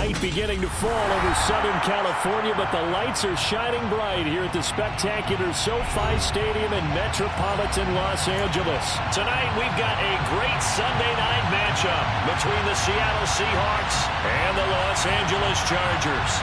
night beginning to fall over Southern California, but the lights are shining bright here at the spectacular SoFi Stadium in metropolitan Los Angeles. Tonight, we've got a great Sunday night matchup between the Seattle Seahawks and the Los Angeles Chargers.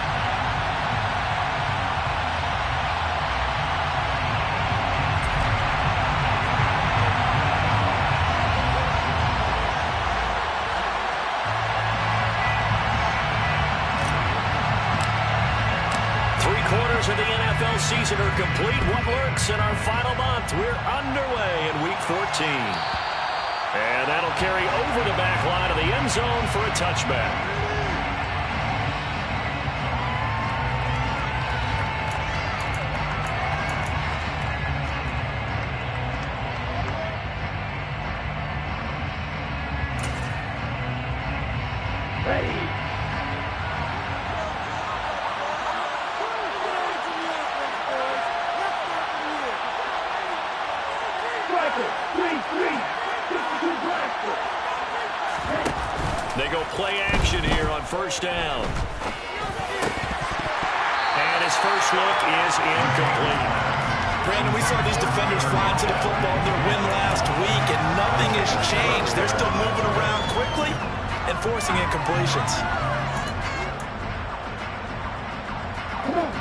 3 quarters of the NFL season are complete. What lurks in our final month? We're underway in Week 14. And that'll carry over the back line of the end zone for a touchback. They go play action here on first down. And his first look is incomplete. Brandon, we saw these defenders flying to the football in their win last week, and nothing has changed. They're still moving around quickly and forcing incompletions.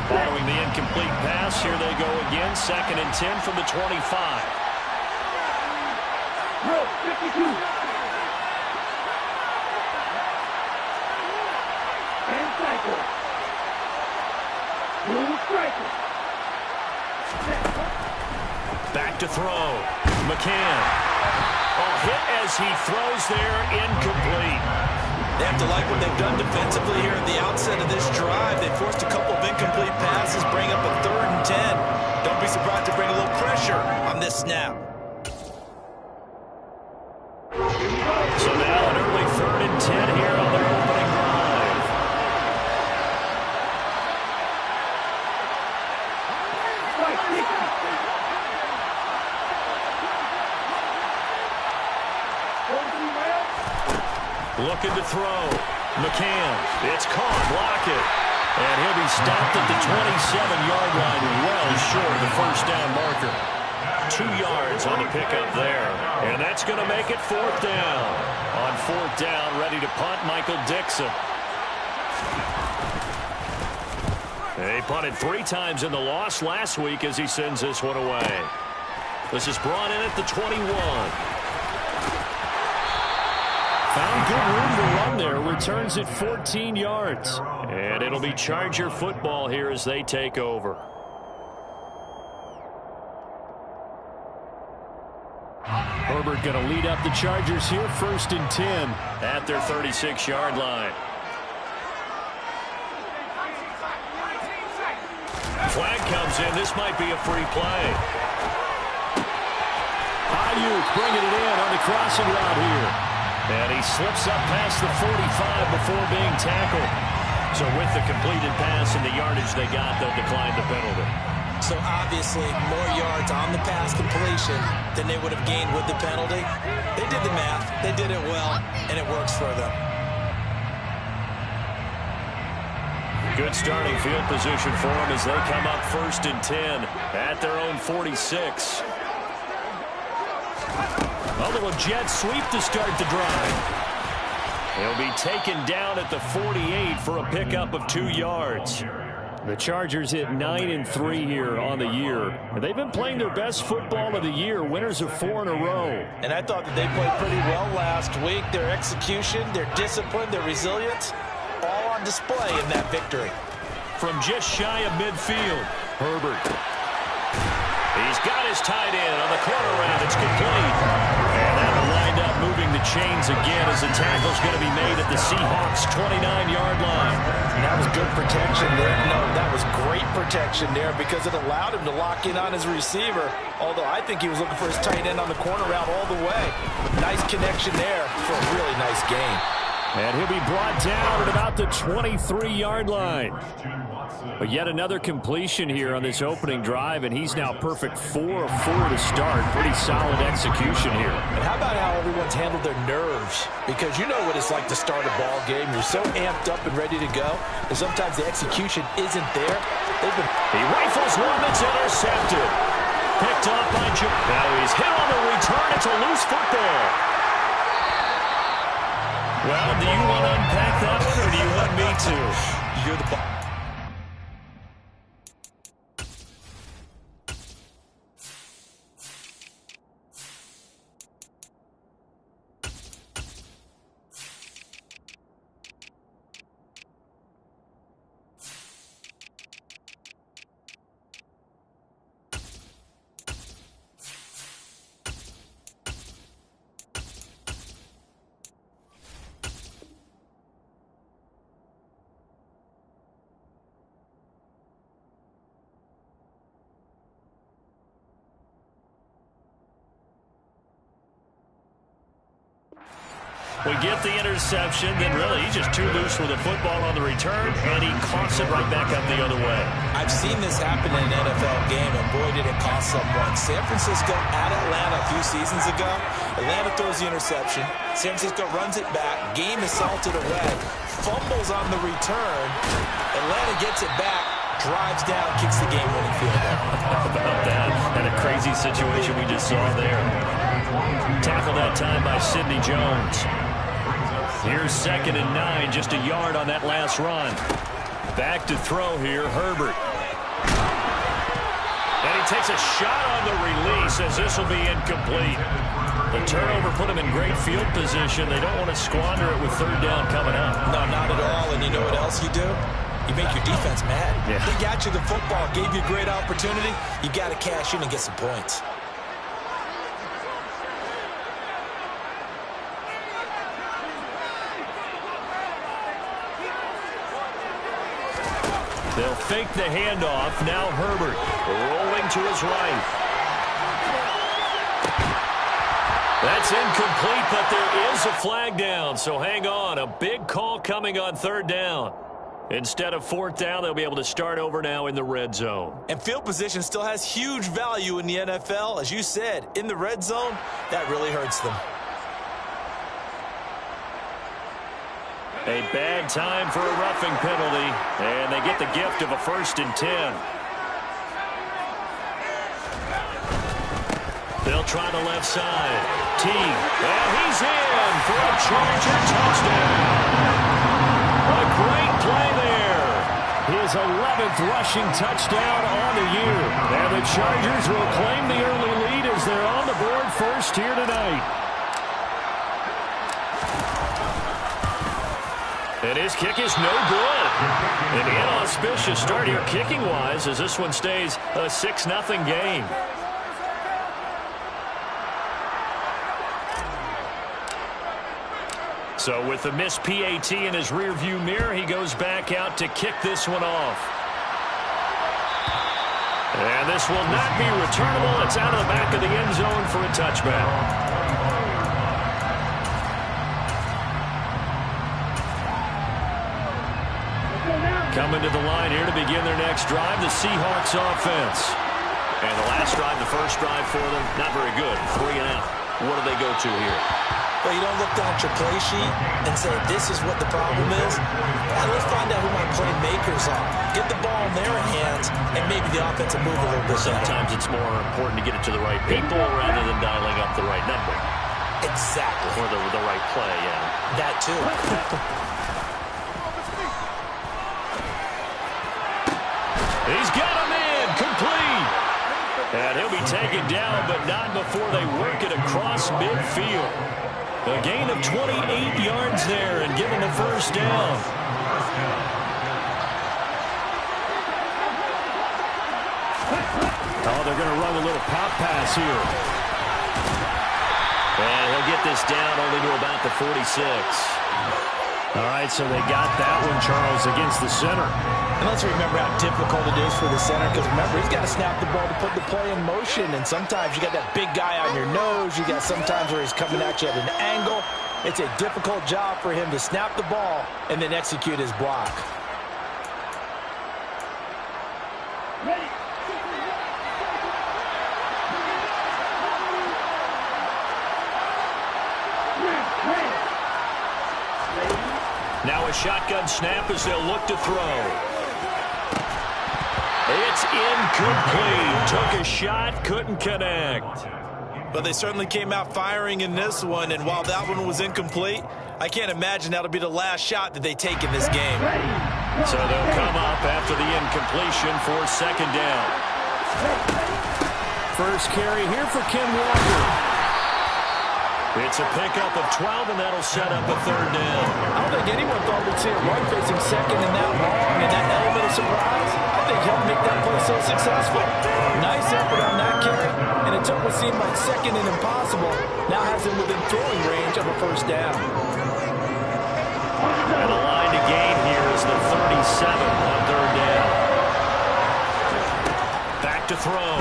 Following the incomplete pass, here they go again. 2nd and 10 from the 25. 52. Back to throw. McCann. Hit as he throws there, incomplete. They have to like what they've done defensively here at the outset of this drive. They forced a couple of incomplete passes, bring up a 3rd and 10. Don't be surprised to bring a little pressure on this snap. So now an early 3rd and 10 here on their opening drive. Looking to throw. McCann. It's caught. Block it. And he'll be stopped at the 27-yard line, well short of the first down marker. 2 yards on the pickup there. And that's going to make it 4th down. On 4th down, ready to punt, Michael Dixon. They punted 3 times in the loss last week as he sends this one away. This is brought in at the 21. Found good room to run there. Returns at 14 yards. And it'll be Charger football here as they take over. Herbert going to lead up the Chargers here, 1st and 10 at their 36-yard line. Flag comes in. This might be a free play. Ayuk bringing it in on the crossing route here. And he slips up past the 45 before being tackled. So with the completed pass and the yardage they got, they'll decline the penalty. So obviously more yards on the pass completion than they would have gained with the penalty. They did the math. They did it well, and it works for them. Good starting field position for them as they come up 1st and 10 at their own 46. A little jet sweep to start the drive. He'll be taken down at the 48 for a pickup of 2 yards. The Chargers hit 9-3 here on the year. They've been playing their best football of the year, winners of 4 in a row. And I thought that they played pretty well last week. Their execution, their discipline, their resilience, all on display in that victory. From just shy of midfield, Herbert. He's got his tight end on the corner route. It's complete. And that'll wind up moving the chains again as the tackle's going to be made at the Seahawks' 29-yard line. And that was good protection there. No, that was great protection there because it allowed him to lock in on his receiver. Although I think he was looking for his tight end on the corner route all the way. Nice connection there for a really nice game. And he'll be brought down at about the 23-yard line. But yet another completion here on this opening drive, and he's now perfect 4 of 4 to start. Pretty solid execution here. And how about how everyone's handled their nerves? Because you know what it's like to start a ball game. You're so amped up and ready to go, and sometimes the execution isn't there. He rifles one that's intercepted. Picked off by Joe. Now he's hit on the return. It's a loose football. Well, do you want to unpack that one, or do you want me to? You're the ball. We get the interception, then really he's just too loose with the football on the return, and he coughs it right back up the other way. I've seen this happen in an NFL game, and boy, did it cost someone. San Francisco at Atlanta a few seasons ago. Atlanta throws the interception. San Francisco runs it back. Game is salted away. Fumbles on the return. Atlanta gets it back. Drives down, kicks the game-winning field goal. How about that? And a crazy situation we just saw there. Tackled that time by Sidney Jones. Here's 2nd and 9, just a yard on that last run. Back to throw here, Herbert. And he takes a shot on the release as this will be incomplete. The turnover put him in great field position. They don't want to squander it with 3rd down coming up. No, not at all. And you know what else you do? You make your defense mad. Yeah. They got you the football, gave you a great opportunity. You got to cash in and get some points. They'll fake the handoff. Now Herbert rolling to his right. That's incomplete, but there is a flag down, so hang on. A big call coming on 3rd down. Instead of 4th down, they'll be able to start over now in the red zone. And field position still has huge value in the NFL. As you said, in the red zone, that really hurts them. A bad time for a roughing penalty, and they get the gift of a 1st and 10. They'll try the left side. Teague, and he's in for a Charger touchdown. A great play there. His 11th rushing touchdown on the year. And the Chargers will claim the early lead as they're on the board first here tonight. And his kick is no good. And the inauspicious start here kicking-wise as this one stays a 6-0 game. So with the missed PAT in his rearview mirror, he goes back out to kick this one off. And this will not be returnable. It's out of the back of the end zone for a touchback. Coming to the line here to begin their next drive, the Seahawks offense. And the last drive, the first drive for them, not very good. 3 and out. What do they go to here? Well, you don't look down at your play sheet and say, this is what the problem is. Now, let's find out who my playmakers are. Get the ball in their hands, and maybe the offense will move a little bit. Sometimes it's more important to get it to the right people rather than dialing up the right number. Exactly. Or the right play, yeah. That, too. He's got him in, complete. And he'll be taken down, but not before they work it across midfield. A gain of 28 yards there and give him a first down. Oh, they're going to run a little pop pass here. And he'll get this down only to about the 46. All right, so they got that one, Charles, against the center. And let's remember how difficult it is for the center, because remember, he's got to snap the ball to put the play in motion, and sometimes you got that big guy on your nose. You got sometimes where he's coming at you at an angle. It's a difficult job for him to snap the ball and then execute his block. Now a shotgun snap as they'll look to throw. It's incomplete. Took a shot, couldn't connect. But they certainly came out firing in this one, and while that one was incomplete, I can't imagine that'll be the last shot that they take in this game. So they'll come up after the incompletion for second down. First carry here for Ken Walker. It's a pickup of 12, and that'll set up a third down. I don't think anyone thought we'd see a run facing second and that long, and that element of surprise, I think helped make that play so successful. Nice effort on that carry, and it took what seemed like second and impossible, now has him within throwing range of a first down. And the line to gain here is the 37 on third down. Back to throw.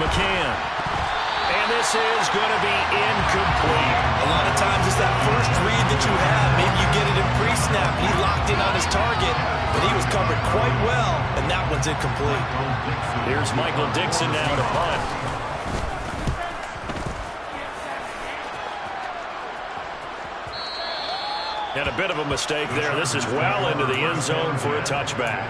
McCann. And this is going to be incomplete. A lot of times it's that first read that you have. Maybe you get it in pre-snap. He locked in on his target, but he was covered quite well, and that one's incomplete. Here's Michael Dixon now to punt. And a bit of a mistake there. This is well into the end zone for a touchback.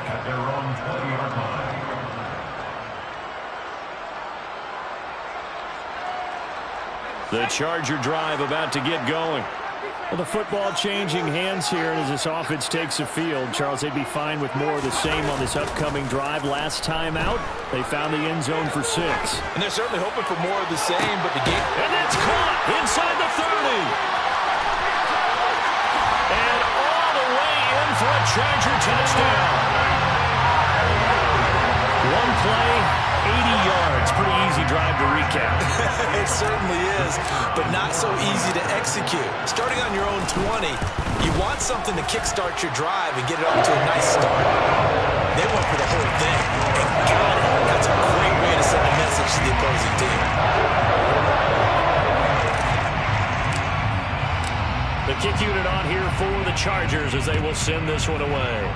The Charger drive about to get going. Well, the football changing hands here, and as this offense takes the field, Charles, they'd be fine with more of the same on this upcoming drive. Last time out, they found the end zone for 6. And they're certainly hoping for more of the same, but the game... And that's caught inside the 30. And all the way in for a Charger touchdown. One play, 80 yards. Pretty easy drive to recap. It certainly is, but not so easy to execute. Starting on your own 20, you want something to kickstart your drive and get it off to a nice start. They went for the whole thing and got it. That's a great way to send a message to the opposing team. The kick unit on here for the Chargers as they will send this one away.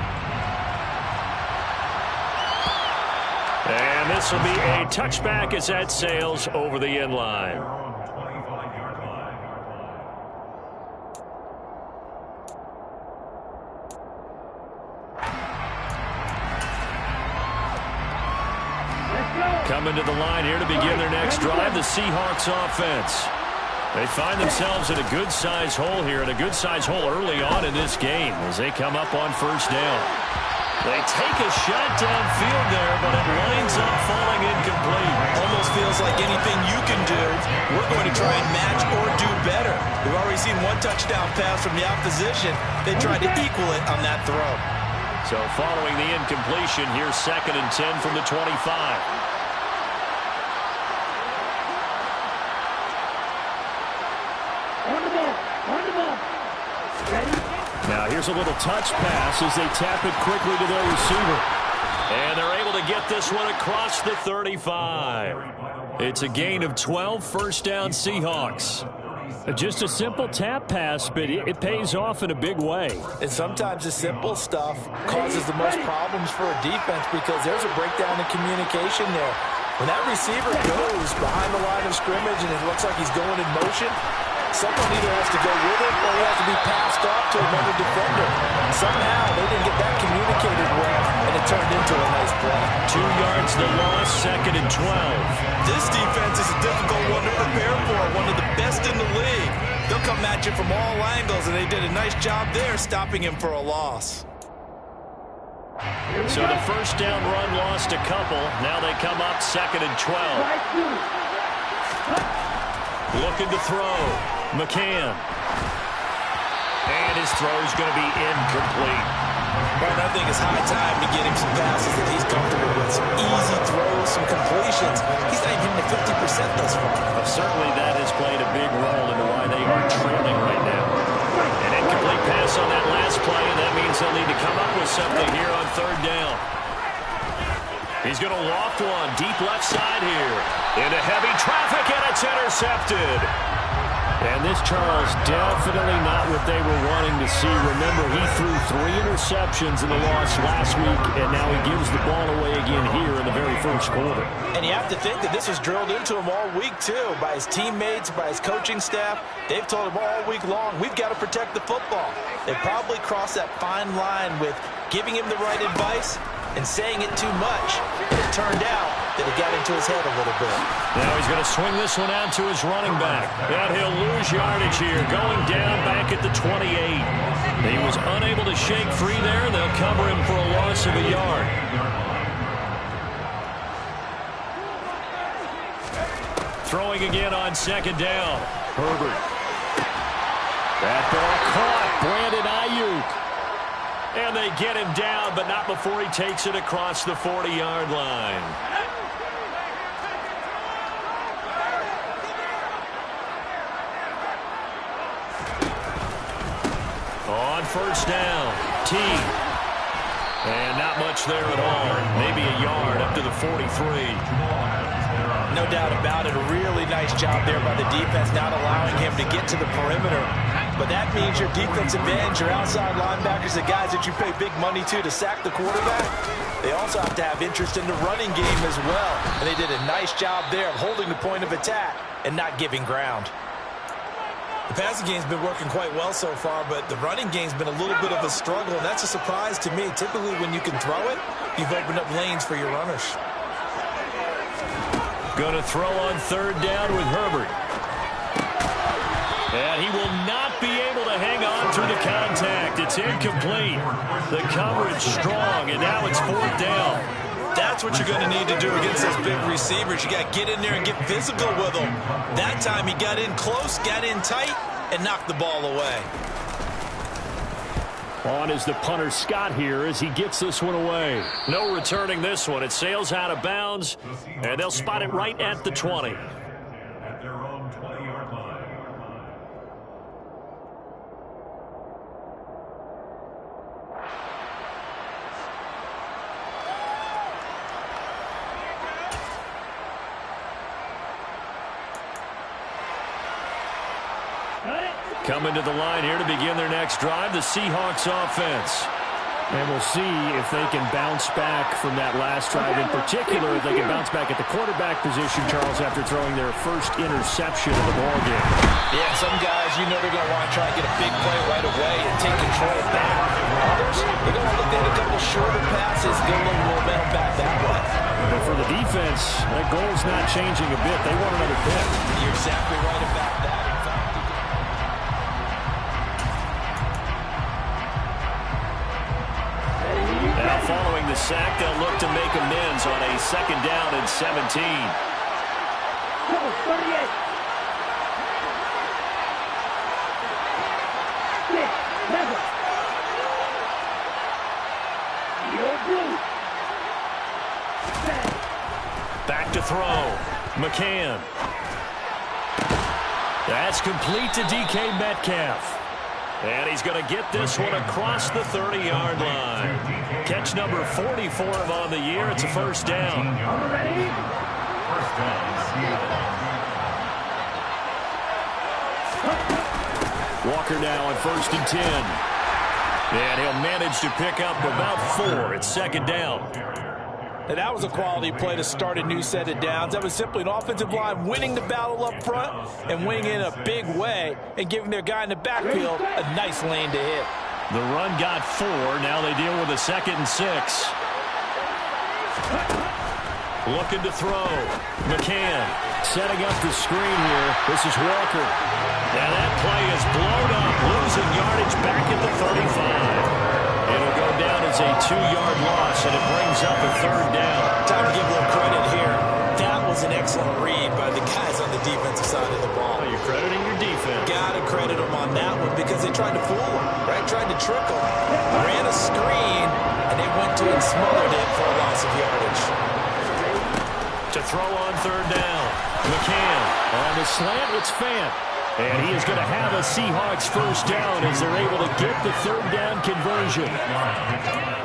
And this will be a touchback as that sails over the end line. Coming to the line here to begin their next drive, the Seahawks offense. They find themselves in a good-sized hole here, and a good-sized hole early on in this game as they come up on first down. They take a shot downfield there, but it winds up falling incomplete. Almost feels like anything you can do, we're going to try and match or do better. We've already seen one touchdown pass from the opposition. They tried to equal it on that throw. So following the incompletion, here's 2nd and 10 from the 25. Now here's a little touch pass as they tap it quickly to their receiver. And they're able to get this one across the 35. It's a gain of 12, first down Seahawks. Just a simple tap pass, but it pays off in a big way. And sometimes the simple stuff causes the most problems for a defense because there's a breakdown in communication there. When that receiver goes behind the line of scrimmage and it looks like he's going in motion, someone either has to go with it or he has to be passed off to another defender. Somehow they didn't get that communicated well, and it turned into a nice play. 2 yards the loss, 2nd and 12. This defense is a difficult one to prepare for, one of the best in the league. They'll come at you from all angles, and they did a nice job there stopping him for a loss. So the first down run lost a couple. Now they come up 2nd and 12. Looking to throw. McCann. And his throw's going to be incomplete. Well, I think it's high time to get him some passes that he's comfortable with. Some easy throws, some completions. He's not even at 50% thus far. Certainly that has played a big role into why they are trailing right now. An incomplete pass on that last play, and that means they'll need to come up with something here on third down. He's going to loft one deep left side here. Into heavy traffic, and it's intercepted. And this, Charles, definitely not what they were wanting to see. Remember, he threw 3 interceptions in the loss last week, and now he gives the ball away again here in the very first quarter. And you have to think that this was drilled into him all week, too, by his teammates, by his coaching staff. They've told him all week long, we've got to protect the football. They probably crossed that fine line with giving him the right advice and saying it too much. But it turned out that it got into his head a little bit. Now he's going to swing this one out to his running back. And he'll lose yardage here, going down back at the 28. He was unable to shake free there, and they'll cover him for a loss of a yard. Throwing again on second down. Herbert. That ball caught. Brandon Ayuk. And they get him down, but not before he takes it across the 40-yard line. On first down, T. And not much there at all. Maybe a yard up to the 43. No doubt about it. A really nice job there by the defense, not allowing him to get to the perimeter. But that means your defensive ends, your outside linebackers, the guys that you pay big money to sack the quarterback, they also have to have interest in the running game as well. And they did a nice job there of holding the point of attack and not giving ground. The passing game's been working quite well so far, but the running game's been a little bit of a struggle, and that's a surprise to me. Typically, when you can throw it, you've opened up lanes for your runners. Going to throw on third down with Herbert. And he will not be able to hang on through the contact. It's incomplete. The coverage strong, and now it's fourth down. That's what you're going to need to do against those big receivers. You got to get in there and get physical with them. That time he got in close, got in tight, and knocked the ball away. On is the punter Scott here as he gets this one away. No returning this one. It sails out of bounds, and they'll spot it right at the 20. At their own 20-yard line. Coming to the line here to begin their next drive, the Seahawks offense. And we'll see if they can bounce back from that last drive. In particular, if they can bounce back at the quarterback position, Charles, after throwing their first interception of the ballgame. Yeah, some guys, you know they're going to want to try and get a big play right away and take control back. Others, they're going to look at a couple shorter passes, get a little momentum back that way. But for the defense, that goal's not changing a bit. They want another pick. You're exactly right about that. Now following the sack, they'll look to make amends on a second down and 17. Number 38. 6, 11. Your blue. 7. Back to throw. McCann. That's complete to DK Metcalf. And he's going to get this one across the 30-yard line. Catch number 44 on the year. It's a first down. Ready? First down. Walker now on 1st and 10. And he'll manage to pick up about 4. It's second down. And that was a quality play to start a new set of downs. That was simply an offensive line winning the battle up front and winning in a big way and giving their guy in the backfield a nice lane to hit. The run got 4. Now they deal with a 2nd and 6. Looking to throw. McCann setting up the screen here. This is Walker. Now that play is blown up, losing yardage back at the 35. It'll go down as a 2-yard loss, and it brings up a 3rd down. Time to give a little credit here. That was an excellent read by the guys on the defensive side of the ball. Oh, you're crediting your defense. Got to credit them on that one because they tried to fool him, right? Tried to trick him. Ran a screen, and they went to and smothered it for a loss of yardage. To throw on 3rd down. McCann on the slant. It's Fant. And he is going to have a Seahawks first down as they're able to get the third down conversion.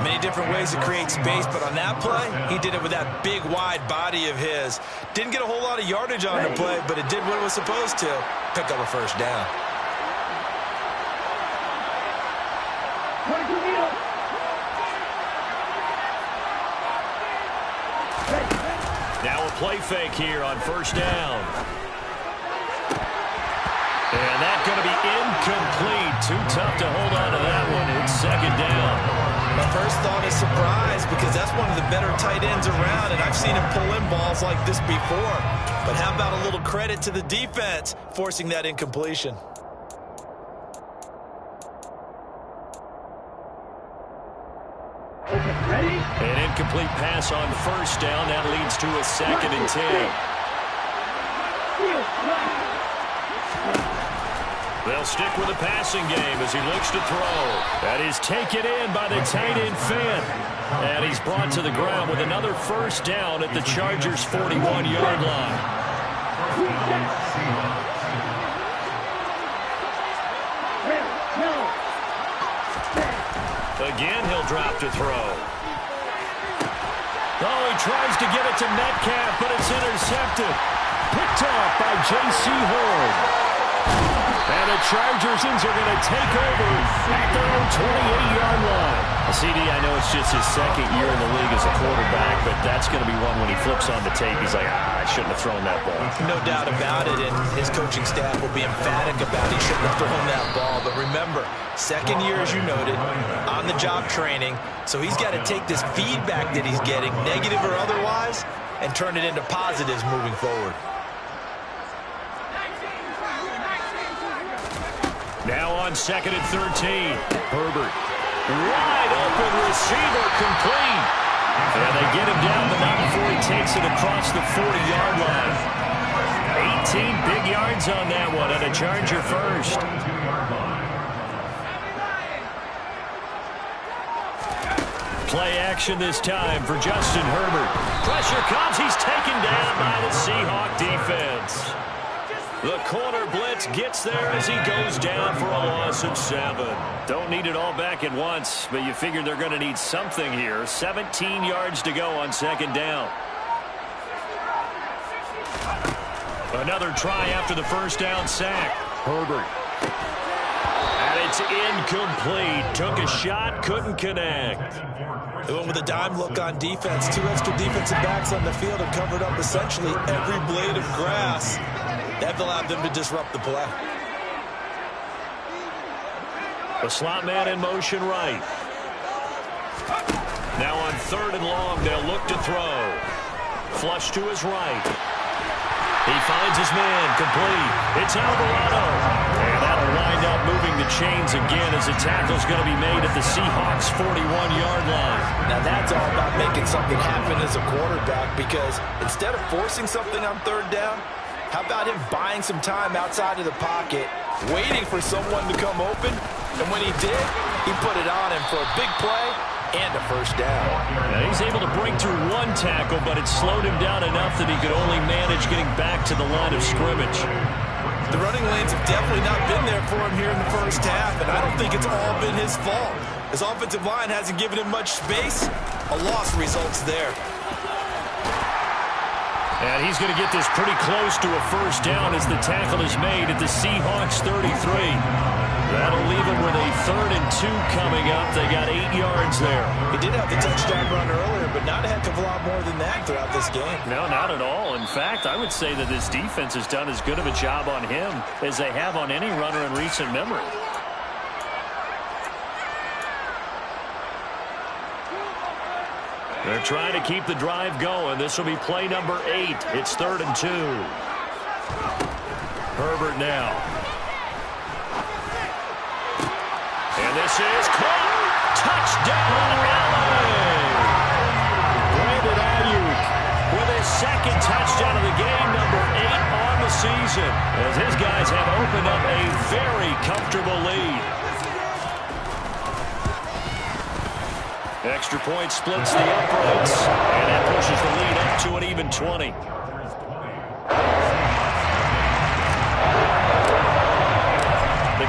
Many different ways to create space, but on that play, he did it with that big, wide body of his. Didn't get a whole lot of yardage on the play, but it did what it was supposed to. Pick up a first down. 22 meters. Now a play fake here on first down. And that's going to be incomplete. Too tough to hold on to that one. It's second down. My first thought is surprise because that's one of the better tight ends around, and I've seen him pull in balls like this before. But how about a little credit to the defense forcing that incompletion? Ready? An incomplete pass on first down. That leads to a second and 10. They'll stick with the passing game as he looks to throw. That is taken in by the tight end Fant. And he's brought to the ground with another first down at the Chargers' 41-yard line. Again, he'll drop to throw. Oh, he tries to get it to Metcalf, but it's intercepted. Picked off by J.C. Horn. And the Chargers are going to take over at their own 28-yard line. CD, I know it's just his second year in the league as a quarterback, but that's going to be one when he flips on the tape. He's like, I shouldn't have thrown that ball. No doubt about it, and his coaching staff will be emphatic about he shouldn't have thrown that ball. But remember, second year, as you noted, on-the-job training, so he's got to take this feedback that he's getting, negative or otherwise, and turn it into positives moving forward. Now on second and 13. Herbert. Wide open receiver complete. And they get him down, but not before he takes it across the 40-yard line. 18 big yards on that one, and a Charger first. Play action this time for Justin Herbert. Pressure comes. He's taken down by the Seahawk defense. The corner blitz gets there as he goes down for a loss of 7. Don't need it all back at once, but you figure they're going to need something here. 17 yards to go on second down. Another try after the first down sack. Herbert. And it's incomplete. Took a shot, couldn't connect. They went with a dime look on defense. 2 extra defensive backs on the field and covered up essentially every blade of grass. That allowed them to disrupt the play. The slot man in motion right. Now on third and long, they'll look to throw. Flush to his right. He finds his man, complete. It's Alvarado. And that'll wind up moving the chains again as the tackle's going to be made at the Seahawks' 41-yard line. Now that's all about making something happen as a quarterback, because instead of forcing something on third down, how about him buying some time outside of the pocket, waiting for someone to come open, and when he did, he put it on him for a big play and a first down. Now he's able to break through one tackle, but it slowed him down enough that he could only manage getting back to the line of scrimmage. The running lanes have definitely not been there for him here in the first half, and I don't think it's all been his fault. His offensive line hasn't given him much space. A loss results there. And he's going to get this pretty close to a first down as the tackle is made at the Seahawks 33. That'll leave him with a 3rd and 2 coming up. They got 8 yards there. He did have the touchdown run earlier, but not a heck of a lot more than that throughout this game. No, not at all. In fact, I would say that this defense has done as good of a job on him as they have on any runner in recent memory. They're trying to keep the drive going. This will be play number 8. It's 3rd and 2. Herbert now. And this is caught. Touchdown, LA! Brandon Ayuk with his 2nd touchdown of the game, number 8 on the season, as his guys have opened up a very comfortable lead. Extra point splits the uprights, and that pushes the lead up to an even 20.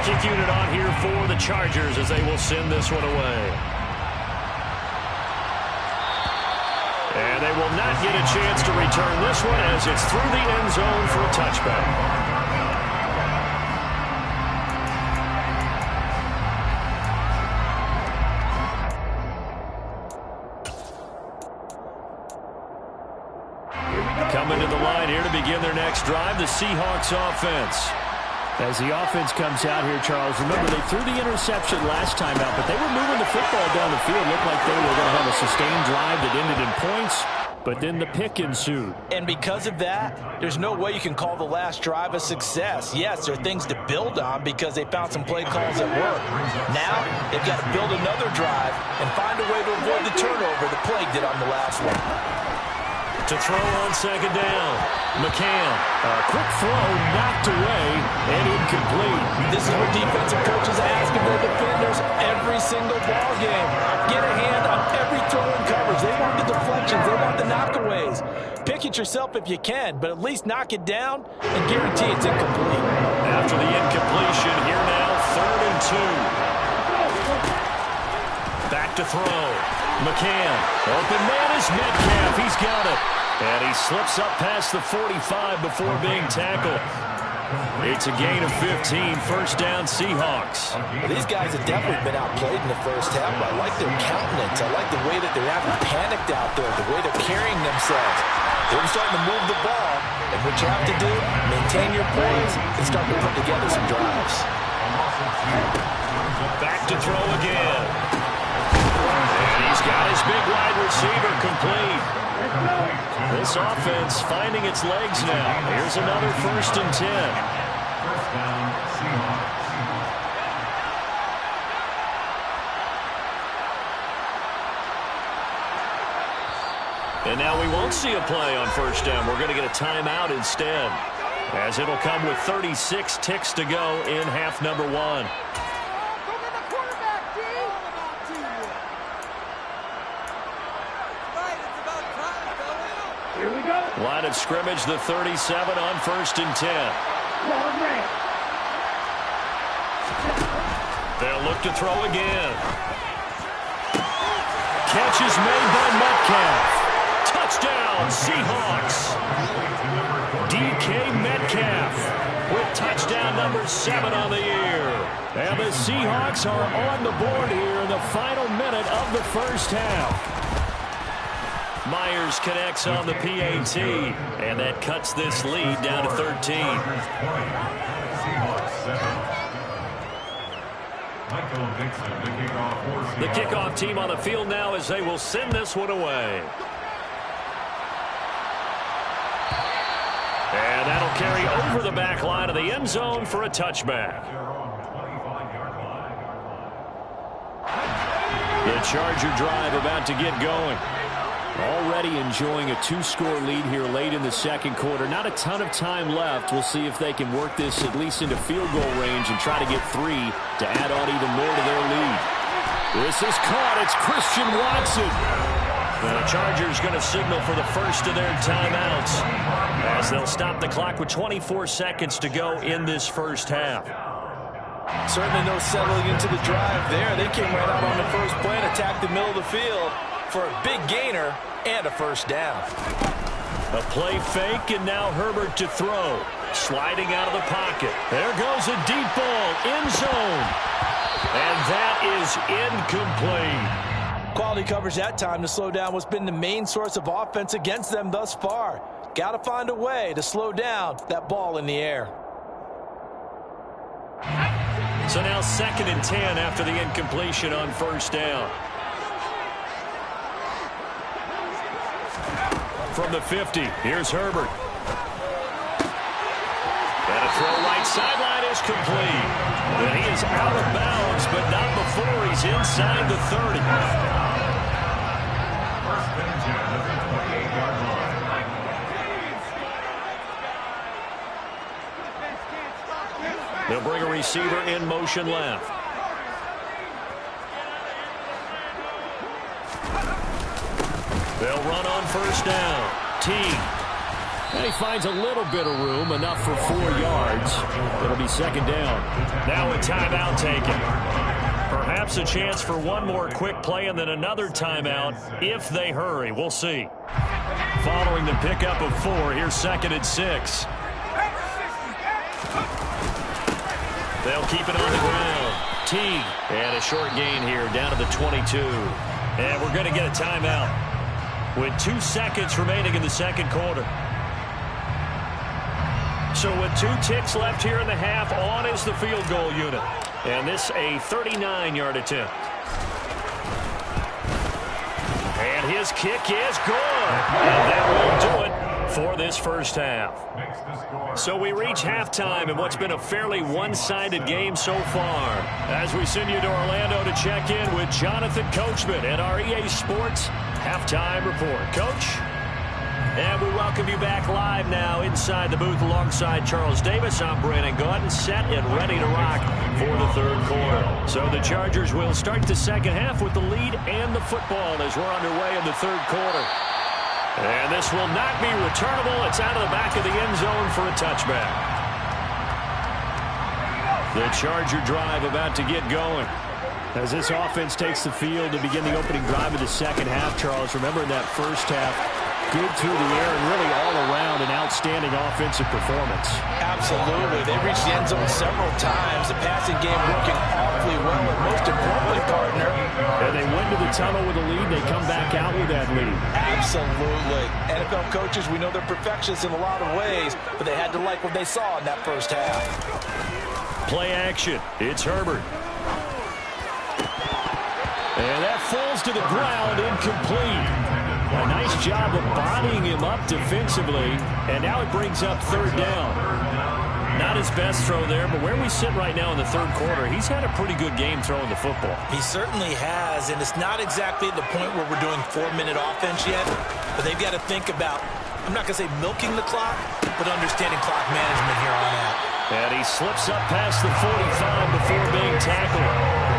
kick unit on here for the Chargers as they will send this one away. And they will not get a chance to return this one as it's through the end zone for a touchback. Coming to the line here to begin their next drive, the Seahawks offense. As the offense comes out here, Charles, remember they threw the interception last time out, but they were moving the football down the field. Looked like they were going to have a sustained drive that ended in points, but then the pick ensued. And because of that, there's no way you can call the last drive a success. Yes, there are things to build on because they found some play calls that work. Now, they've got to build another drive and find a way to avoid the turnover the play did on the last one. To throw on second down, McCann. A quick throw knocked away and incomplete. This is what defensive coaches ask of their defenders every single ball game. Get a hand on every throw and coverage. They want the deflections. They want the knockaways. Pick it yourself if you can, but at least knock it down and guarantee it's incomplete. After the incompletion, here now, 3rd and 2. Back to throw. McCann. Open man is Metcalf. He's got it. And he slips up past the 45 before being tackled. It's a gain of 15. First down, Seahawks. Well, these guys have definitely been outplayed in the first half, but I like their countenance. I like the way that they're having panicked out there, the way they're carrying themselves. They're starting to move the ball, and what you have to do, maintain your poise and start to put together some drives. Back to throw again. And he's got his big wide receiver complete. This offense finding its legs now. Here's another 1st and 10. First down, Seahawks. And now we won't see a play on first down. We're going to get a timeout instead, as it'll come with 36 ticks to go in half number 1. Here we go. Line of scrimmage, the 37 on 1st and 10. Long range. They'll look to throw again. Catch is made by Metcalf. Touchdown, Seahawks. DK Metcalf with touchdown number 7 on the year. And the Seahawks are on the board here in the final minute of the first half. Myers connects on the PAT, and that cuts this lead down to 13. The kickoff team on the field now as they will send this one away. And that'll carry over the back line of the end zone for a touchback. The Charger drive about to get going. Already enjoying a 2-score lead here late in the second quarter. Not a ton of time left. We'll see if they can work this at least into field goal range and try to get 3 to add on even more to their lead. This is caught. It's Christian Watson. The Chargers going to signal for the first of their timeouts as they'll stop the clock with 24 seconds to go in this first half. Certainly no settling into the drive there. They came right out on the first play and attacked the middle of the field for a big gainer and a first down. A play fake, and now Herbert to throw. Sliding out of the pocket. There goes a deep ball, end zone. And that is incomplete. Quality coverage that time to slow down what's been the main source of offense against them thus far. Got to find a way to slow down that ball in the air. So now 2nd and 10 after the incompletion on first down. From the 50, here's Herbert. And a throw right sideline is complete. And he is out of bounds, but not before he's inside the 30. First and 10 at the 28-yard line. They'll bring a receiver in motion left. They'll run on first down. Teague. And he finds a little bit of room, enough for 4 yards. It'll be second down. Now a timeout taken. Perhaps a chance for one more quick play and then another timeout if they hurry. We'll see. Following the pickup of 4, here's second and 6. They'll keep it on the ground. Teague, and a short gain here down to the 22. And we're going to get a timeout with 2 seconds remaining in the second quarter. So with 2 ticks left here in the half, on is the field goal unit. And this a 39-yard attempt. And his kick is good. And that will do it for this first half. So we reach halftime in what's been a fairly one-sided game so far. As we send you to Orlando to check in with Jonathan Coachman at our EA Sports Halftime Report. Coach? And we welcome you back live now inside the booth alongside Charles Davis. I'm Brandon Gaudin, set and ready to rock for the third quarter. So the Chargers will start the second half with the lead and the football as we're underway in the third quarter. And this will not be returnable. It's out of the back of the end zone for a touchback. The Charger drive about to get going. As this offense takes the field to begin the opening drive of the second half, Charles, remember in that first half, good through the air and really all around an outstanding offensive performance. Absolutely. They reached the end zone several times. The passing game working awfully well, and most importantly, partner. And they went to the tunnel with a lead. They come back out with that lead. Absolutely. NFL coaches, we know they're perfectionists in a lot of ways, but they had to like what they saw in that first half. Play action. It's Herbert. And that falls to the ground, incomplete. A nice job of bodying him up defensively, and now it brings up third down. Not his best throw there, but where we sit right now in the third quarter, he's had a pretty good game throwing the football. He certainly has, and it's not exactly at the point where we're doing 4-minute offense yet, but they've got to think about, I'm not going to say milking the clock, but understanding clock management here on out. And he slips up past the 45 before being tackled.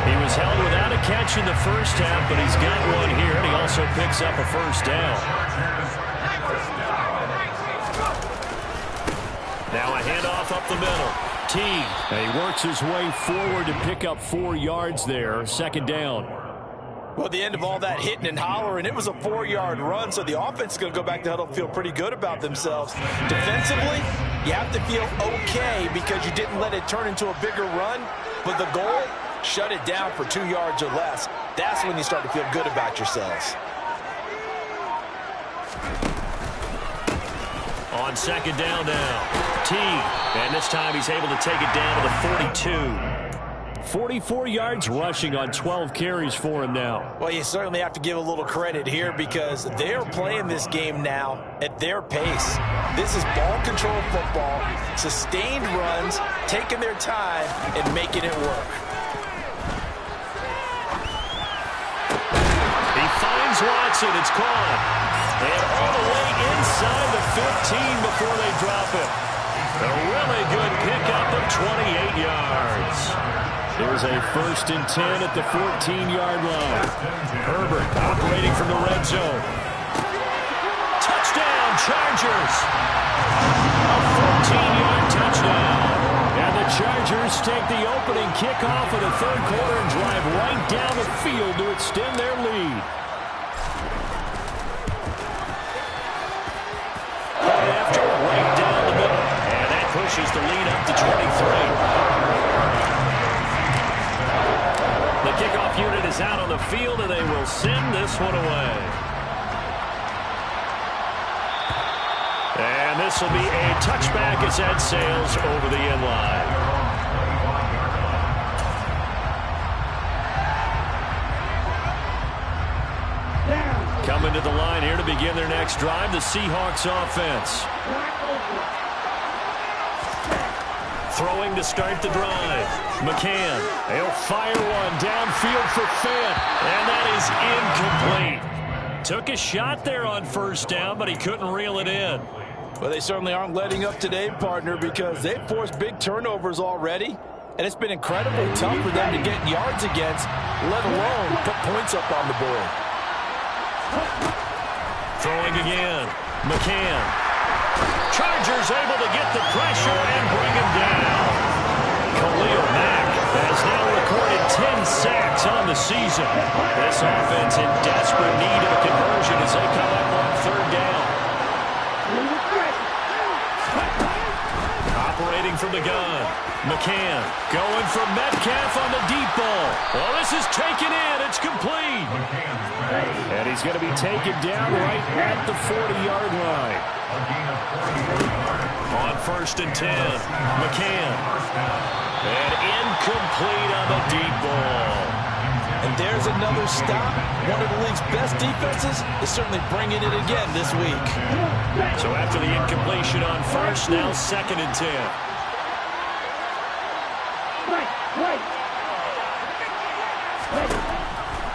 He was held without a catch in the first half, but he's got one here, and he also picks up a first down. Now a handoff up the middle. Teague. And he works his way forward to pick up 4 yards there. Second down. Well, at the end of all that hitting and hollering, it was a 4-yard run, so the offense is going to go back to huddle and feel pretty good about themselves. Defensively, you have to feel okay because you didn't let it turn into a bigger run, but the goal, shut it down for 2 yards or less. That's when you start to feel good about yourselves. On second down now, Teague. And this time he's able to take it down to the 42. 44 yards rushing on 12 carries for him now. Well, you certainly have to give a little credit here because they're playing this game now at their pace. This is ball control football, sustained runs, taking their time and making it work. He finds Watson. It's caught. And all the way inside the 15 before they drop it. A really good pickup of 28 yards. There's a 1st and 10 at the 14-yard line. Herbert operating from the red zone. Touchdown, Chargers. A 14-yard touchdown. And the Chargers take the opening kickoff of the third quarter and drive right down the field to extend their lead. After right down the middle. And that pushes the lead up to 23. The kickoff unit is out on the field, and they will send this one away. And this will be a touchback as that sails over the end line. Coming to the line here to begin their next drive, the Seahawks offense. Throwing to start the drive. McCann, he'll fire one downfield for Fant, and that is incomplete. Took a shot there on first down, but he couldn't reel it in. Well, they certainly aren't letting up today, partner, because they've forced big turnovers already, and it's been incredibly tough for them to get yards against, let alone put points up on the board. Throwing again. McCann. Chargers able to get the pressure and bring him down. Khalil Mack has now recorded 10 sacks on the season. This offense in desperate need of a conversion as they come up on third down. Operating from the gun. McCann going for Metcalf on the deep ball. Well, this is taken in. It's complete. And he's going to be taken down right at the 40-yard line. On 1st and 10, McCann. And incomplete on the deep ball. And there's another stop. One of the league's best defenses is certainly bringing it again this week. So after the incompletion on 1st, now 2nd and 10.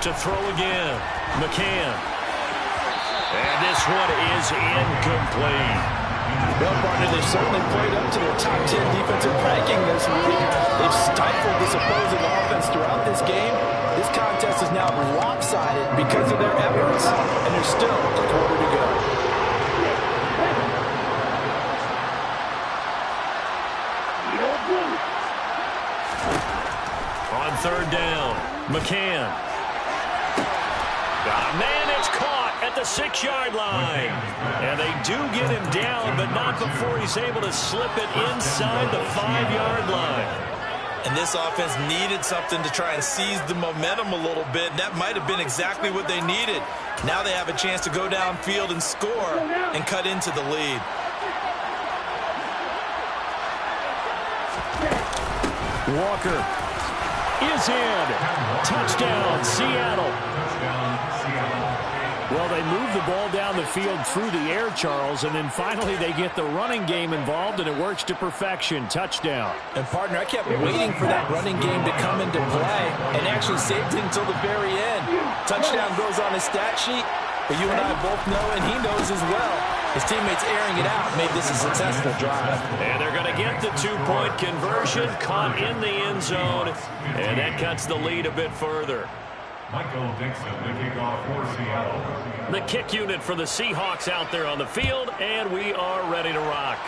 To throw again, McCann. And this one is incomplete. Well, partner, they've certainly played up to their top 10 defensive ranking this week. They've stifled this opposing offense throughout this game. This contest is now lopsided because of their efforts, and there's still a quarter to go. On 3rd down, McCann. Man, it's caught at the 6-yard line. And they do get him down, but not before he's able to slip it inside the 5-yard line. And this offense needed something to try and seize the momentum a little bit. That might have been exactly what they needed. Now they have a chance to go downfield and score and cut into the lead. Walker is in. Touchdown, Seattle. Well, they move the ball down the field through the air, Charles, and then finally they get the running game involved, and it works to perfection. Touchdown. And, partner, I kept waiting for that running game to come into play and actually saved it until the very end. Touchdown goes on his stat sheet, but you and I both know, and he knows as well, his teammates airing it out made this a successful drive. And they're going to get the 2-point conversion, caught in the end zone, and that cuts the lead a bit further. Michael Dixon, the kickoff for Seattle. The kick unit for the Seahawks out there on the field, and we are ready to rock.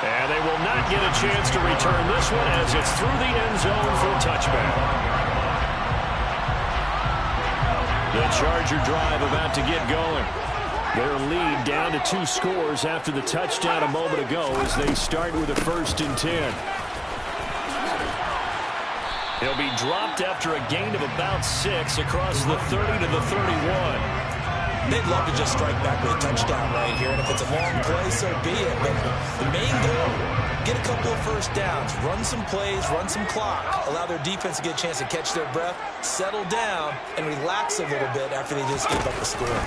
And they will not get a chance to return this one as it's through the end zone for a touchback. The Charger drive about to get going. Their lead down to 2 scores after the touchdown a moment ago as they start with a 1st and 10. He'll be dropped after a gain of about 6 across the 30 to the 31. They'd love to just strike back with a touchdown right here, and if it's a long play, so be it. But the main goal, get a couple of 1st downs, run some plays, run some clock, allow their defense to get a chance to catch their breath, settle down, and relax a little bit after they just gave up the score.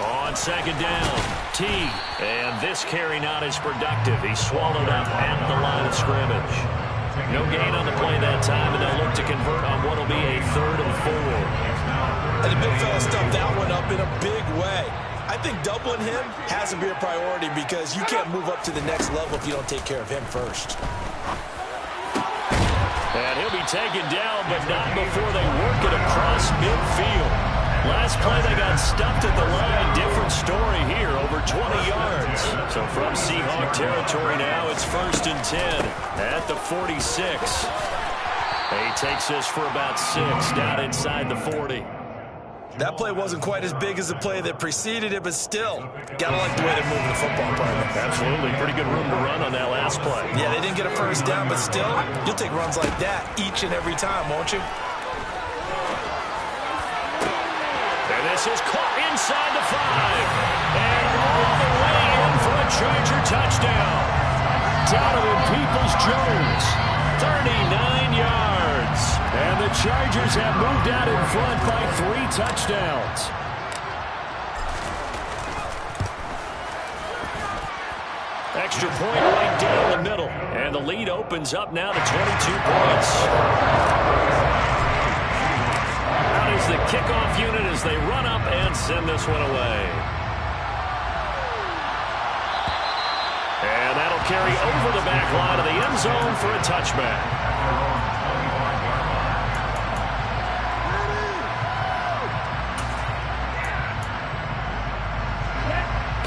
On 2nd down, T. And this carry not as productive. He's swallowed up at the line of scrimmage. No gain on the play that time, and they'll look to convert on what will be a 3rd and 4. And the big fella stuffed that one up in a big way. I think doubling him has to be a priority because you can't move up to the next level if you don't take care of him first. And he'll be taken down, but not before they work it across midfield. Last play, they got stuffed at the line. Different story here, over 20 yards. So from Seahawk territory now, it's 1st and 10 at the 46. He takes this for about 6 down inside the 40. That play wasn't quite as big as the play that preceded it, but still, gotta like the way they're moving the football, partner. Absolutely. Pretty good room to run on that last play. Yeah, they didn't get a 1st down, but still, you'll take runs like that each and every time, won't you? And this is caught inside the 5. And all the way in for a Charger touchdown. Donovan Peoples-Jones, 39 yards. And the Chargers have moved out in front by 3 touchdowns. Extra point right down the middle. And the lead opens up now to 22 points. Out is the kickoff unit as they run up and send this one away. And that'll carry over the back line of the end zone for a touchback.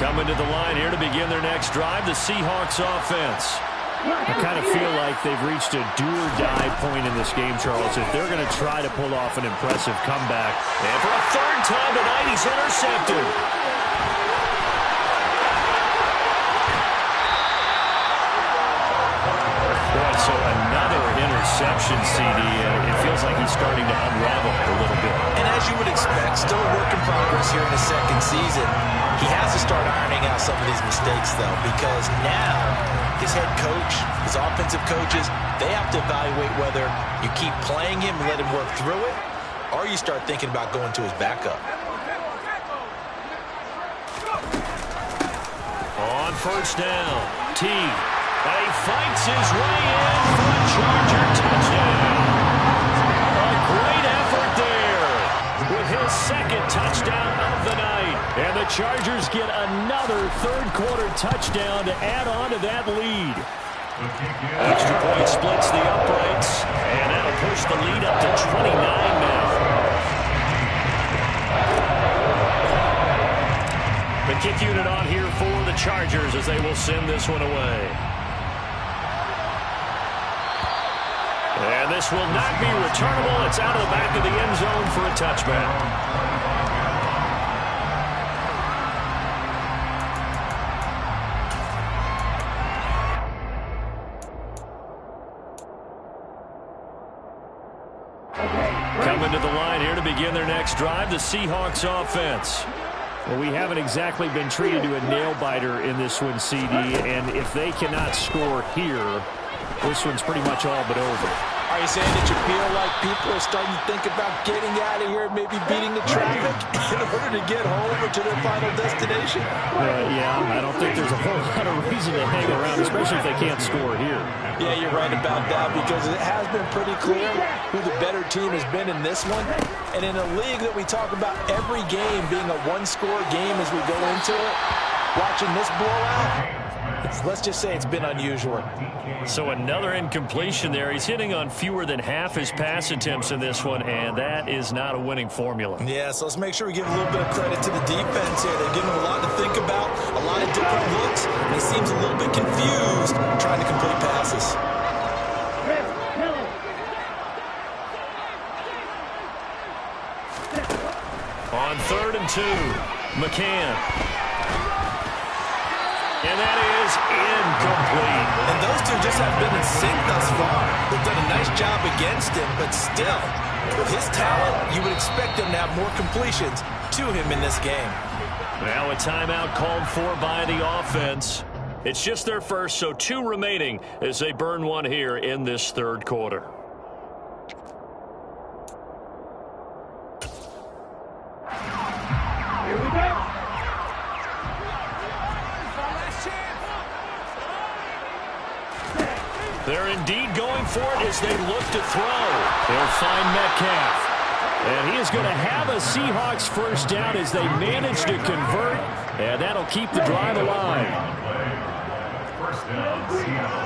Coming to the line here to begin their next drive, the Seahawks offense. I kind of feel like they've reached a do-or-die point in this game, Charles, if they're going to try to pull off an impressive comeback. And for a third time tonight, he's intercepted. Boy, so another interception, CD. It feels like he's starting to unravel a little bit. And as you would expect, still a work in progress here in his second season. He has to start ironing out some of these mistakes, though, because now his head coach, his offensive coaches, they have to evaluate whether you keep playing him and let him work through it, or you start thinking about going to his backup. On first down, T. And he fights his way in for a Charger touchdown. A great effort there with his second touchdown of the night. And the Chargers get another third-quarter touchdown to add on to that lead. Extra point splits the uprights, and that'll push the lead up to 29 now. The kick unit on here for the Chargers as they will send this one away. And this will not be returnable. It's out of the back of the end zone for a touchback. Coming to the line here to begin their next drive, the Seahawks offense. Well, we haven't exactly been treated to a nail-biter in this one, CD, and if they cannot score here, this one's pretty much all but over. Are you saying that you feel like people are starting to think about getting out of here, maybe beating the traffic in order to get home or to their final destination? Yeah, I don't think there's a whole lot of reason to hang around, especially if they can't score here. Yeah, you're right about that, because it has been pretty clear who the better team has been in this one. And in a league that we talk about every game being a one-score game as we go into it, watching this blowout, let's just say it's been unusual. So another incompletion there. He's hitting on fewer than half his pass attempts in this one, and that is not a winning formula. Yeah, so let's make sure we give a little bit of credit to the defense here. They've given him a lot to think about, a lot of different looks, and he seems a little bit confused trying to complete passes. On 3rd and 2, McCann. And that is incomplete. And those two just have been in sync thus far. They've done a nice job against him, but still, with his talent, you would expect them to have more completions to him in this game. Now a timeout called for by the offense. It's just their first, so 2 remaining as they burn one here in this third quarter. Here we go. They're indeed going for it as they look to throw. They'll find Metcalf. And he is going to have a Seahawks first down as they manage to convert. And that'll keep the drive alive. First down, Seattle.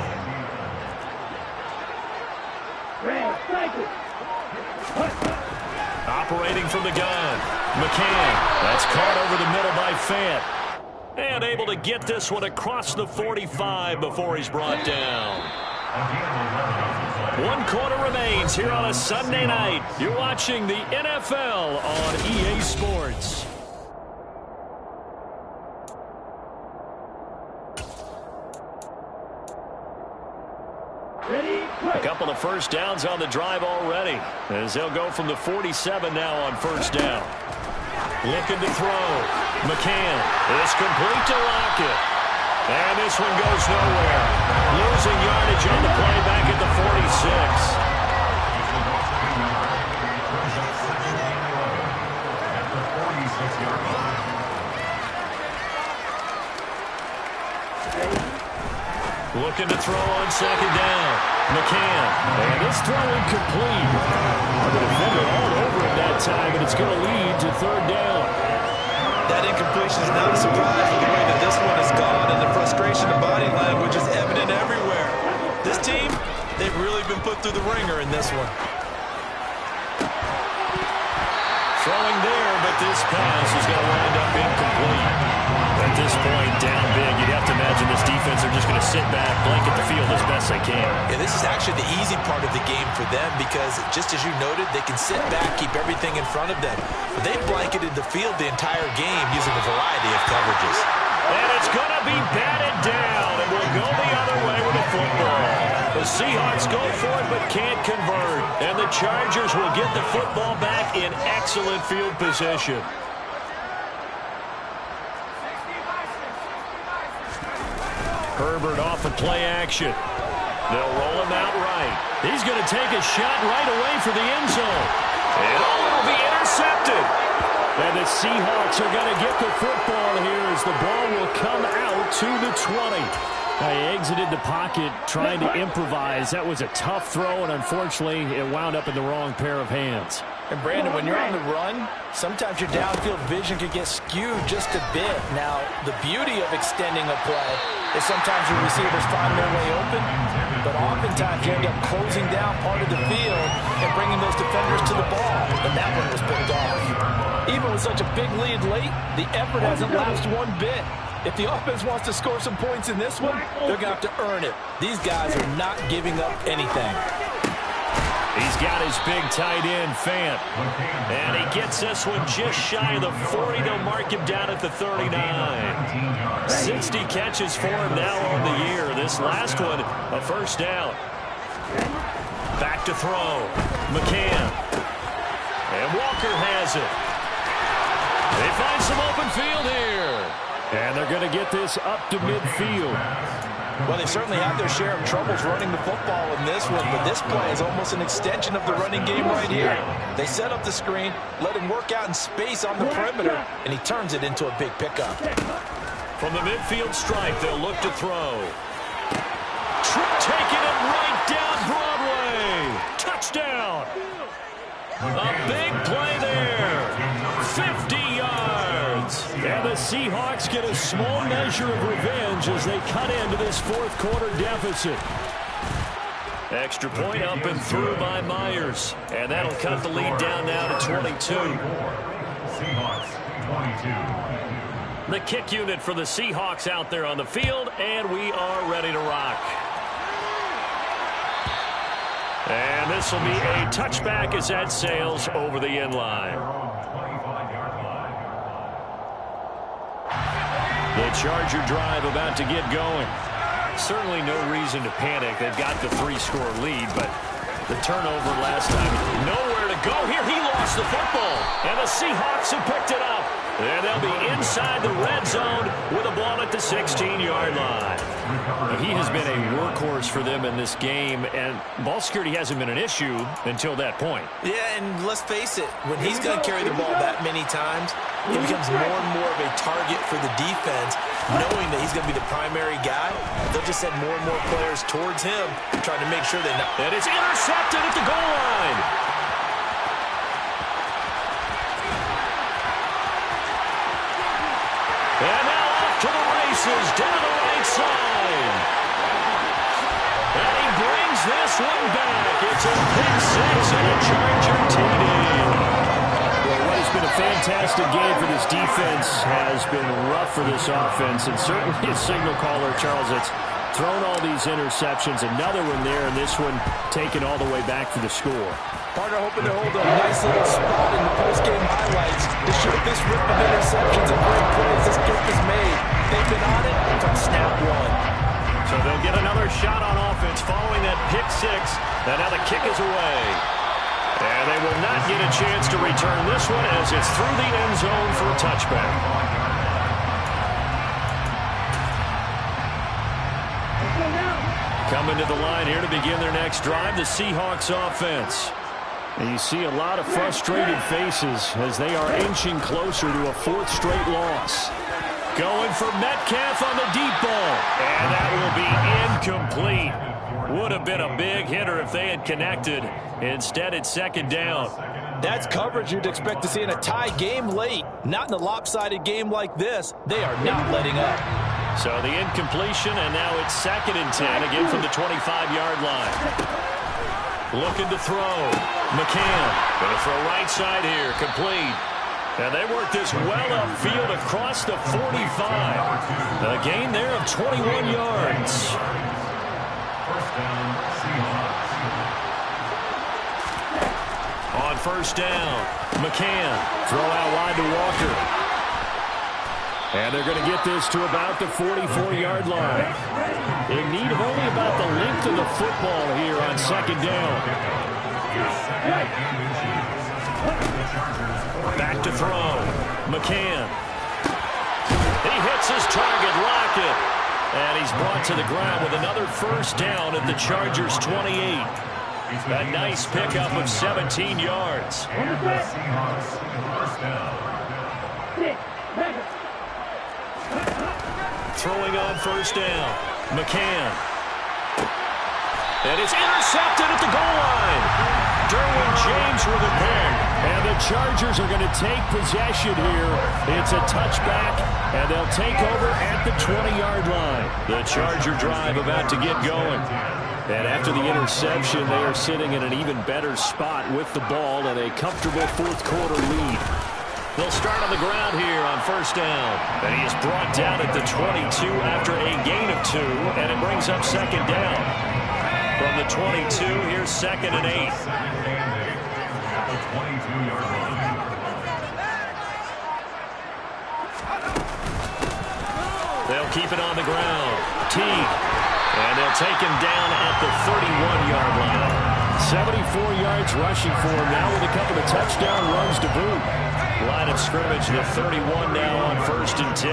Operating from the gun, McCann. That's caught over the middle by Fant. And able to get this one across the 45 before he's brought down. 1 quarter remains here on a Sunday night. You're watching the NFL on EA Sports. A couple of first downs on the drive already, as they'll go from the 47 now on first down. Looking to throw. McCann is complete to Lockett. And this one goes nowhere. Losing yardage on the play back at the 46. Looking to throw on second down. McCann. And this throw incomplete. The defender all over it that time, and it's going to lead to third down. That incompletion is not a surprise with the way that this one has gone, and the frustration of body language is evident everywhere. This team, they've really been put through the ringer in this one. Throwing there, but this pass is going to wind up incomplete. At this point, best they can. And this is actually the easy part of the game for them because, just as you noted, they can sit back, keep everything in front of them. But they blanketed the field the entire game using a variety of coverages. And it's going to be batted down, and we'll go the other way with the football. The Seahawks go for it but can't convert, and the Chargers will get the football back in excellent field position. Herbert off of play action. They'll roll him out right. He's going to take a shot right away for the end zone. And it'll be intercepted. And the Seahawks are going to get the football here as the ball will come out to the 20. He exited the pocket trying to improvise. That was a tough throw, and unfortunately, it wound up in the wrong pair of hands. And Brandon, when you're on the run, sometimes your downfield vision can get skewed just a bit. Now, the beauty of extending a play is sometimes your receivers find their way open, but oftentimes you end up closing down part of the field and bringing those defenders to the ball. And that one was picked off. Even with such a big lead late, the effort hasn't lapsed one bit. If the offense wants to score some points in this one, they're going to have to earn it. These guys are not giving up anything. He's got his big tight end, Fant. And he gets this one just shy of the 40. They'll mark him down at the 39. 60 catches for him now on the year. This last one, a first down. Back to throw. McCann. And Walker has it. They find some open field here. And they're going to get this up to midfield. Well, they certainly have their share of troubles running the football in this one, but this play is almost an extension of the running game right here. They set up the screen, let him work out in space on the perimeter, and he turns it into a big pickup. From the midfield stripe, they'll look to throw. Taking it right down Broadway. Touchdown. A big play there. 50 yards. And the Seahawks get a small measure of revenge as they cut into this fourth quarter deficit. Extra point up and through by Myers. And that'll cut the lead down now to 22. Seahawks 22. The kick unit for the Seahawks out there on the field, and we are ready to rock. And this will be a touchback as that sails over the end line. The Charger drive about to get going. Certainly no reason to panic. They've got the 3-score lead, but the turnover last time, nowhere to go. Here he lost the football, and the Seahawks have picked it up. And they'll be inside the red zone with a ball at the 16-yard line. He has been a workhorse for them in this game, and ball security hasn't been an issue until that point. Yeah, and let's face it, when he's going to carry the ball that many times, he becomes more and more of a target for the defense, knowing that he's going to be the primary guy. They'll just send more and more players towards him, trying to make sure they know. And it's intercepted at the goal line. And now off to the races, down the right side. And he brings this one back. It's a pick six and a Charger TD. Well, what has been a fantastic game for this defense has been rough for this offense. And certainly a signal caller, Charles, it's thrown all these interceptions. Another one there, and this one taken all the way back for the score. Partner hoping to hold a nice little spot in the post-game highlights to show this rip of interceptions and great plays this group has made. They've been on it from snap one. So they'll get another shot on offense following that pick six. And now the kick is away. And they will not get a chance to return this one as it's through the end zone for a touchback. Coming to the line here to begin their next drive, the Seahawks offense. And you see a lot of frustrated faces as they are inching closer to a fourth straight loss. Going for Metcalf on the deep ball. And that will be incomplete. Would have been a big hitter if they had connected. Instead, it's second down. That's coverage you'd expect to see in a tie game late. Not in a lopsided game like this. They are not letting up. So the incompletion, and now it's 2nd and 10, again from the 25-yard line. Looking to throw. McCann going to throw right side here, complete. And they work this well upfield across the 45. A gain there of 21 yards. On first down, McCann. Throw out wide to Walker. And they're going to get this to about the 44-yard line. In need of only about the length of the football here on second down. Back to throw. McCann. He hits his target, Lockett. And he's brought to the ground with another first down at the Chargers' 28. A nice pickup of 17 yards. Throwing on first down. McCann. And it's intercepted at the goal line. Derwin James with a pick. And the Chargers are going to take possession here. It's a touchback, and they'll take over at the 20-yard line. The Charger drive about to get going. And after the interception, they are sitting in an even better spot with the ball and a comfortable fourth-quarter lead. They'll start on the ground here on first down. And he is brought down at the 22 after a gain of 2, and it brings up second down. From the 22, here's second and 8. They'll keep it on the ground. Teague. And they'll take him down at the 31-yard line. 74 yards rushing for him now with a couple of touchdown runs to boot. Line of scrimmage, the 31 now on first and 10.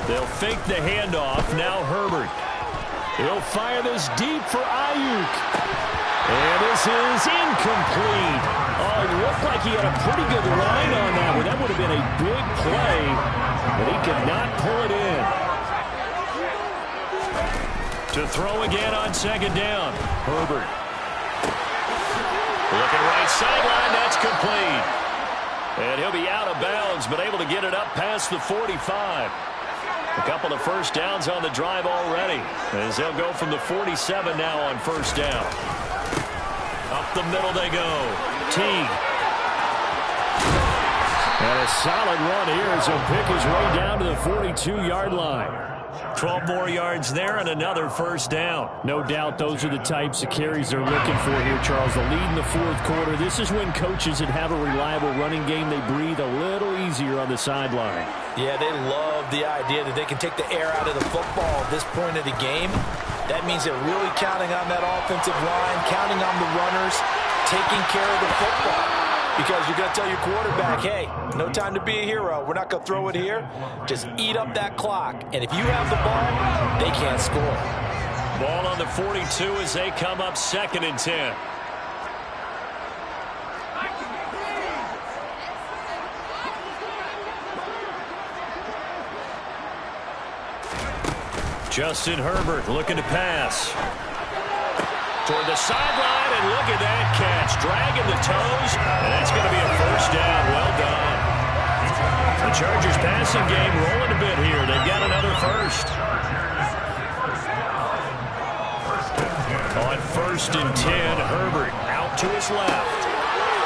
They'll fake the handoff. Now Herbert. He'll fire this deep for Ayuk. And this is incomplete. Oh, it looked like he had a pretty good line on that one. That would have been a big play, but he could not pull it in. To throw again on second down. Herbert. Looking right sideline. That's complete. And he'll be out of bounds, but able to get it up past the 45. A couple of first downs on the drive already, as they'll go from the 47 now on first down. Up the middle they go. Teague. And a solid run here as he'll pick his way down to the 42-yard line. 12 more yards there and another first down. No doubt those are the types of carries they're looking for here, Charles. The lead in the fourth quarter. This is when coaches that have a reliable running game, they breathe a little easier on the sideline. Yeah, they love the idea that they can take the air out of the football at this point of the game. That means they're really counting on that offensive line, counting on the runners, taking care of the football. Because you're going to tell your quarterback, hey, no time to be a hero. We're not going to throw it here. Just eat up that clock. And if you have the ball, they can't score. Ball on the 42 as they come up second and 10. Justin Herbert looking to pass. Toward the sideline, and look at that catch. Dragging the toes, and that's going to be a first down. Well done. The Chargers passing game rolling a bit here. They've got another first. On first and 10, Herbert out to his left.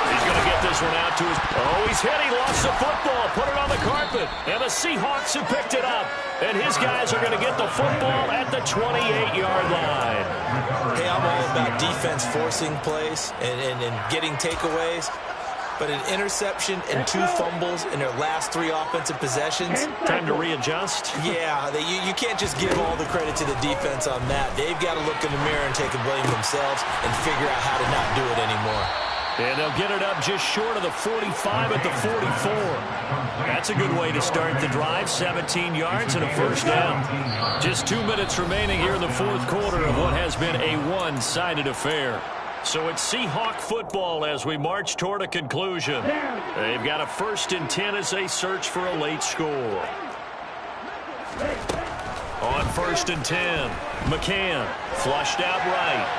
He's going to get this one out to his... Oh, he's hit. He lost the football. Put it on the carpet. And the Seahawks have picked it up. And his guys are going to get the football at the 28-yard line. Hey, I'm all about defense forcing plays and getting takeaways. But an interception and 2 fumbles in their last 3 offensive possessions. Time to readjust. Yeah, you can't just give all the credit to the defense on that. They've got to look in the mirror and take a blame themselves and figure out how to not do it anymore. And they'll get it up just short of the 45 at the 44. That's a good way to start the drive. 17 yards and a first down. Just 2 minutes remaining here in the fourth quarter of what has been a one-sided affair. So it's Seahawk football as we march toward a conclusion. They've got a first and 10 as they search for a late score. On first and 10, McCann flushed out right.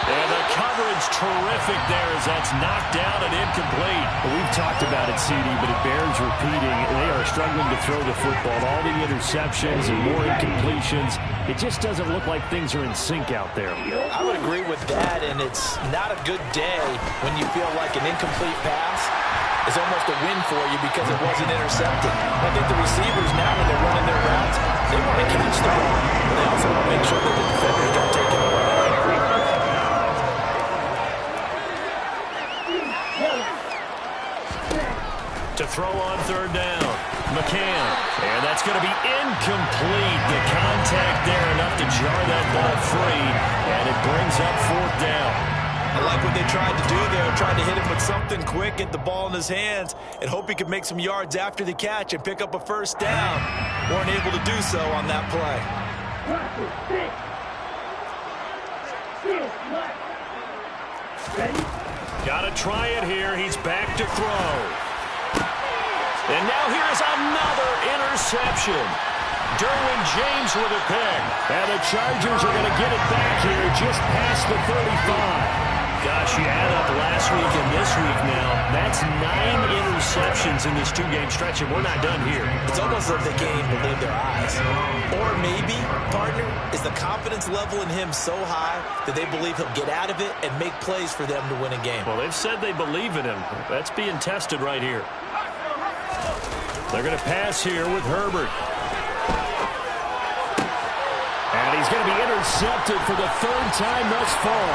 And the coverage terrific there as that's knocked down and incomplete. Well, we've talked about it, CD, but it bears repeating. They are struggling to throw the football. All the interceptions and more incompletions. It just doesn't look like things are in sync out there. I would agree with that, and it's not a good day when you feel like an incomplete pass is almost a win for you because it wasn't intercepted. I think the receivers now, when they're running their routes, they want to catch the ball, but they also want to make sure that the defenders don't take it away. To throw on third down, McCann. And that's going to be incomplete. The contact there enough to jar that ball free, and it brings up fourth down. I like what they tried to do there, tried to hit him with something quick, get the ball in his hands, and hope he could make some yards after the catch and pick up a first down. Weren't able to do so on that play. Got to try it here. He's back to throw. And now here's another interception. Derwin James with a pick. And the Chargers are going to get it back here just past the 35. Gosh, you add up last week and this week now. That's 9 interceptions in this two-game stretch, and we're not done here. It's almost like they can't even believe their eyes. Or maybe, partner, is the confidence level in him so high that they believe he'll get out of it and make plays for them to win a game. Well, they've said they believe in him. That's being tested right here. They're going to pass here with Herbert. And he's going to be intercepted for the third time thus far.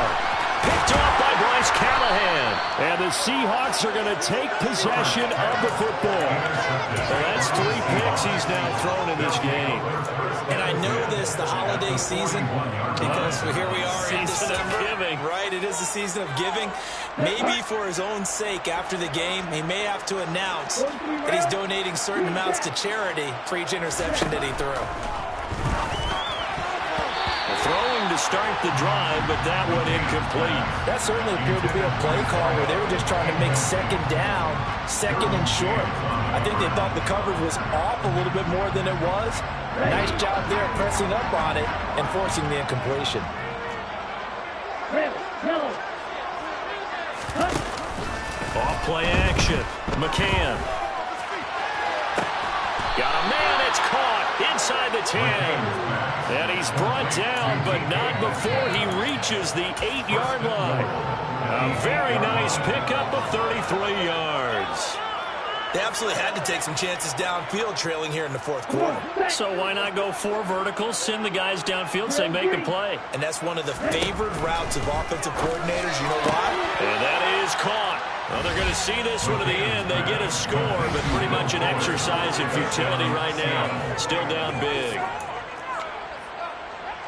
Picked off by Bryce Callahan. And the Seahawks are going to take possession of the football. So that's 3 picks he's now thrown in this game. And I know this, the holiday season, because here we are in December. Giving. Right, it is the season of giving. Maybe for his own sake after the game, he may have to announce that he's donating certain amounts to charity for each interception that he threw. Throwing to start the drive, but that one incomplete. That certainly appeared to be a play call where they were just trying to make second down, second and short. I think they thought the coverage was off a little bit more than it was. Nice job there pressing up on it and forcing the incompletion. Off play action. McCann. Got a man. It's caught inside the 10. And he's brought down, but not before he reaches the 8-yard line. A very nice pickup of 33 yards. They absolutely had to take some chances downfield trailing here in the fourth quarter. So why not go 4 verticals, send the guys downfield, say make a play. And that's one of the favored routes of offensive coordinators. You know why? And that is caught. Well, they're going to see this one to the end. They get a score, but pretty much an exercise in futility right now. Still down big.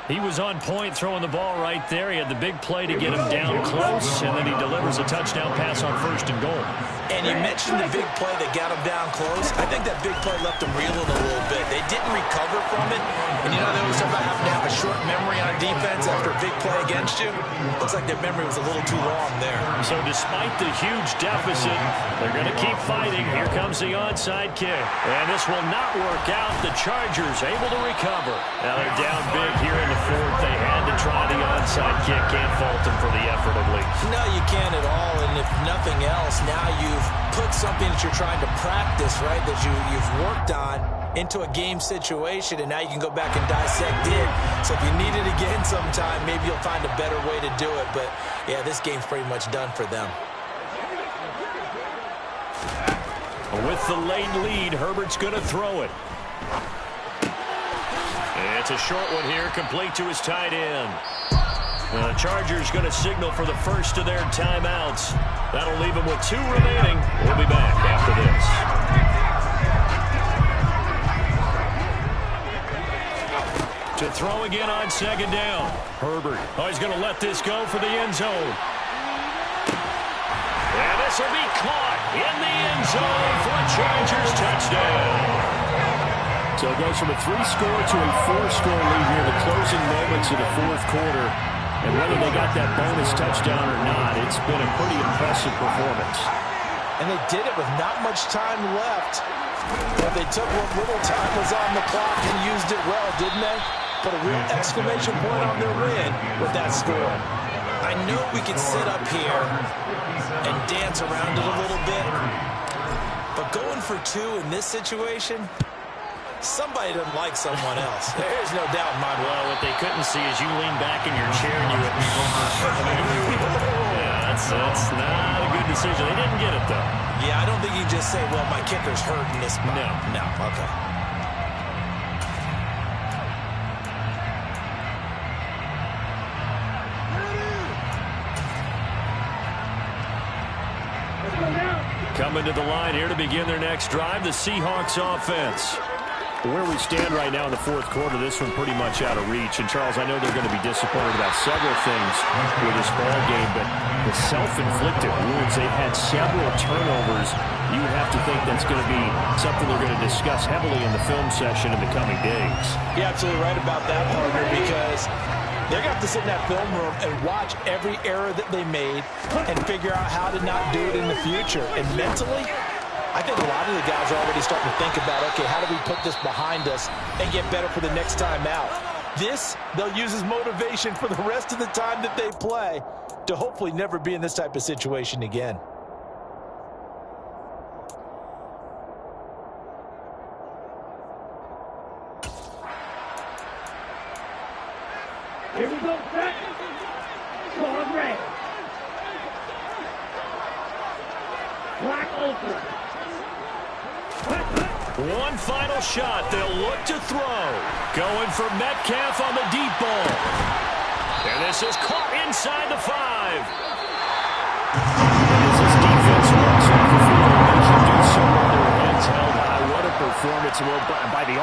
He was on point throwing the ball right there. He had the big play to get him down close, and then he delivers a touchdown pass on 1st and goal. And you mentioned the big play that got him down close. I think that big play left him reeling a little bit. They didn't recover from it. And you know, they always talk about having to have a short memory on defense after a big play against you. Looks like their memory was a little too long there. So despite the huge deficit, they're going to keep fighting. Here comes the onside kick. And this will not work out. The Chargers able to recover. Now they're down big here in the 4th. They had to try the onside kick. Can't fault them for the effort, at least. No, you can't at all. And if nothing else, now you've put something that you're trying to practice, right, that you've worked on into a game situation, and now you can go back and dissect it. So if you need it again sometime, maybe you'll find a better way to do it. But, yeah, this game's pretty much done for them. With the late lead, Herbert's going to throw it. And it's a short one here, complete to his tight end. The Chargers going to signal for the first of their timeouts. That'll leave them with 2 remaining. We'll be back after this. To throw again on 2nd down. Herbert. Oh, he's going to let this go for the end zone. And this will be caught in the end zone for a Chargers touchdown. So it goes from a 3-score to a 4-score lead here in the closing moments of the 4th quarter. And whether they got that bonus touchdown or not, it's been a pretty impressive performance. And they did it with not much time left. But they took what little time was on the clock and used it well, didn't they? Put a real exclamation point on their win with that score. I know we can sit up here and dance around it a little bit, but going for 2 in this situation, somebody doesn't like someone else. There's no doubt in my mind. Well, what they couldn't see is you lean back in your chair and you went, yeah, that's not a good decision. They didn't get it, though. Yeah, I don't think you just say, well, my kicker's hurt in this spot. No, okay. Coming to the line here to begin their next drive, the Seahawks offense. Where we stand right now in the fourth quarter, this one pretty much out of reach. And, Charles, I know they're going to be disappointed about several things with this ball game, but the self-inflicted wounds, they've had several turnovers. You would have to think that's going to be something they're going to discuss heavily in the film session in the coming days. You're absolutely right about that, partner, because they're going to have to sit in that film room and watch every error that they made and figure out how to not do it in the future. And mentally, I think a lot of the guys are already starting to think about, okay, how do we put this behind us and get better for the next time out? This, they'll use as motivation for the rest of the time that they play to hopefully never be in this type of situation again. Here we go, set. Squad red. Black ultra. One final shot. They'll look to throw. Going for Metcalf on the deep ball. And this is caught inside the 5. As this defense walks off the field, they should do so with their heads held high. What a performance by the